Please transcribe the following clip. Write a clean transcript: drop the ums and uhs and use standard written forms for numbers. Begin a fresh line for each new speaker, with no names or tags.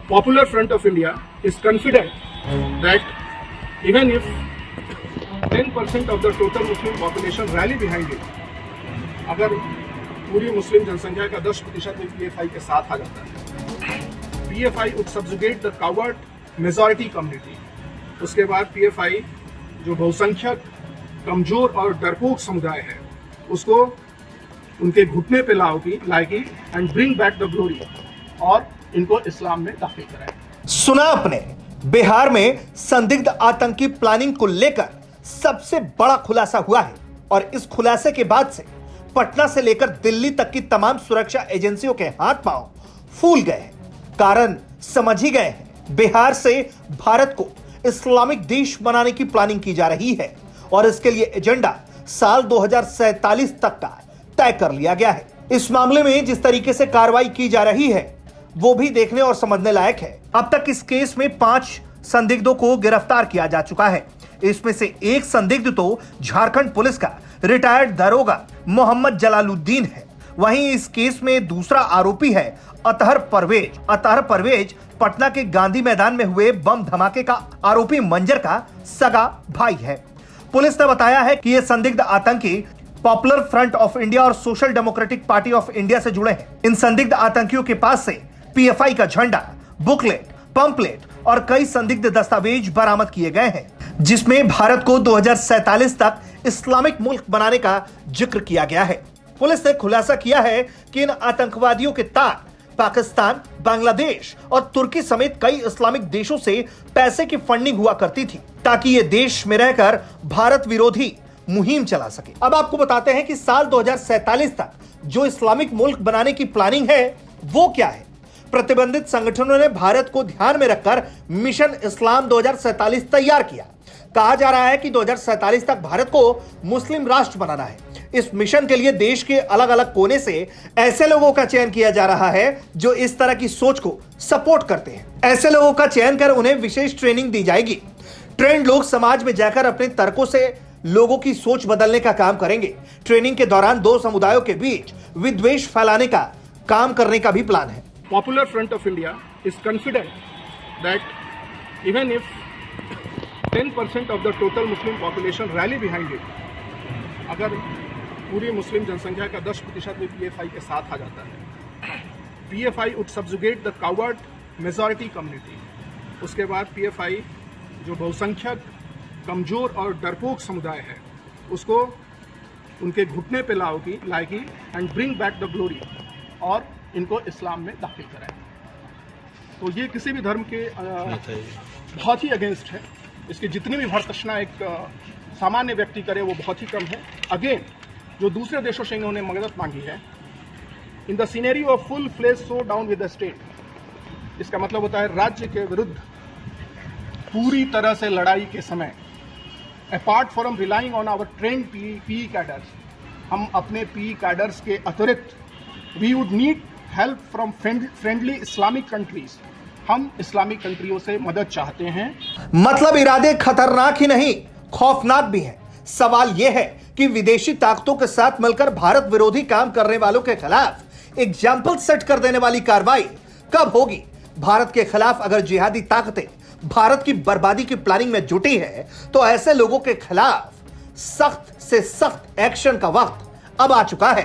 Popular Front of India is confident that even if 10% of the total Muslim population rally behind it, अगर पूरी मुस्लिम जनसंख्या का 10% भी PFI के साथ आ जाता है, PFI would subjugate the coward majority community. उसके बाद PFI जो बहुसंख्यक कमजोर और डरपोक समुदाय है उसको उनके घुटने पे लाएगी and bring back the glory और इनको इस्लाम में दाखिल कराएगी।
सुना आपने, बिहार में संदिग्ध आतंकी प्लानिंग को लेकर सबसे बड़ा खुलासा हुआ है और इस खुलासे के बाद से पटना से लेकर दिल्ली तक की तमाम सुरक्षा एजेंसियों के हाथ पांव फूल गए हैं। कारण समझ ही गए हैं, बिहार से भारत को इस्लामिक देश बनाने की प्लानिंग की जा रही है और इसके लिए एजेंडा साल 2047 तक का तय कर लिया गया है। इस मामले में जिस तरीके से कार्रवाई की जा रही है वो भी देखने और समझने लायक है। अब तक इस केस में 5 संदिग्धों को गिरफ्तार किया जा चुका है। इसमें से एक संदिग्ध तो झारखंड पुलिस का रिटायर्ड दरोगा मोहम्मद जलालुद्दीन है। वहीं इस केस में दूसरा आरोपी है अतहर परवेज। अतहर परवेज पटना के गांधी मैदान में हुए बम धमाके का आरोपी मंजर का सगा भाई है। पुलिस ने बताया है कि ये संदिग्ध आतंकी पॉपुलर फ्रंट ऑफ इंडिया और social democratic party of India से जुड़े हैं। इन संदिग्ध आतंकियों के पास से PFI का झंडा, बुकलेट, पंपलेट और कई संदिग्ध दस्तावेज बरामद किए गए हैं, जिसमें भारत को 2047 तक इस्लामिक मुल्क बनाने का जिक्र किया गया है। पुलिस ने खुलासा किया है कि इन आतंकवादियों के तार पाकिस्तान, बांग्लादेश और तुर्की समेत कई इस्लामिक देशों से पैसे की फंडिंग हुआ करती थी ताकि ये देश में रहकर भारत विरोधी मुहिम चला सके। अब आपको बताते हैं कि साल 2047 तक जो इस्लामिक मुल्क बनाने की प्लानिंग है वो क्या है। प्रतिबंधित संगठनों ने भारत को ध्यान में रखकर मिशन इस्लाम 2047 तैयार किया। कहा जा रहा है कि 2047 तक भारत को मुस्लिम राष्ट्र बनाना है। इस मिशन के लिए देश के अलग अलग कोने से ऐसे लोगों का चयन किया जा रहा है जो इस तरह की सोच को सपोर्ट करते हैं। ऐसे लोगों का चयन कर उन्हें विशेष ट्रेनिंग दी जाएगी। ट्रेंड लोग समाज में जाकर अपने तर्कों से लोगों की सोच बदलने का काम करेंगे। ट्रेनिंग के दौरान 2 समुदायों के बीच विद्वेष फैलाने का काम करने का भी प्लान है।
Popular Front of India is confident that even if 10% of the total Muslim population rally behind it, अगर पूरी मुस्लिम जनसंख्या का 10% भी PFI के साथ आ जाता है, PFI would subjugate the coward majority community. उसके बाद PFI जो बहुसंख्यक कमजोर और डरपोक समुदाय है उसको उनके घुटने पे लाएगी and bring back the glory और इनको इस्लाम में दाखिल कराएगी। तो ये किसी भी धर्म के बहुत ही अगेंस्ट है। इसकी जितनी भी भर्त्सना एक सामान्य व्यक्ति करे वो बहुत ही कम है। अगेन जो दूसरे देशों से इन्होंने मदद मांगी है, in the scenario of full fledge showdown with the state, इसका मतलब होता है राज्य के विरुद्ध पूरी तरह से लड़ाई के समय, apart from relying on our trained PE cadres, हम अपने PE कैडर्स के अतिरिक्त we would need help from friendly Islamic countries. हम इस्लामिक कंट्रियों से मदद चाहते हैं।
मतलब इरादे खतरनाक ही नहीं, खौफनाक भी हैं। सवाल यह है कि विदेशी ताकतों के साथ मिलकर भारत विरोधी काम करने वालों के खिलाफ एग्जाम्पल सेट कर देने वाली कार्रवाई कब होगी। भारत के खिलाफ अगर जिहादी ताकतें भारत की बर्बादी की प्लानिंग में जुटी है तो ऐसे लोगों के खिलाफ सख्त से सख्त एक्शन का वक्त अब आ चुका है।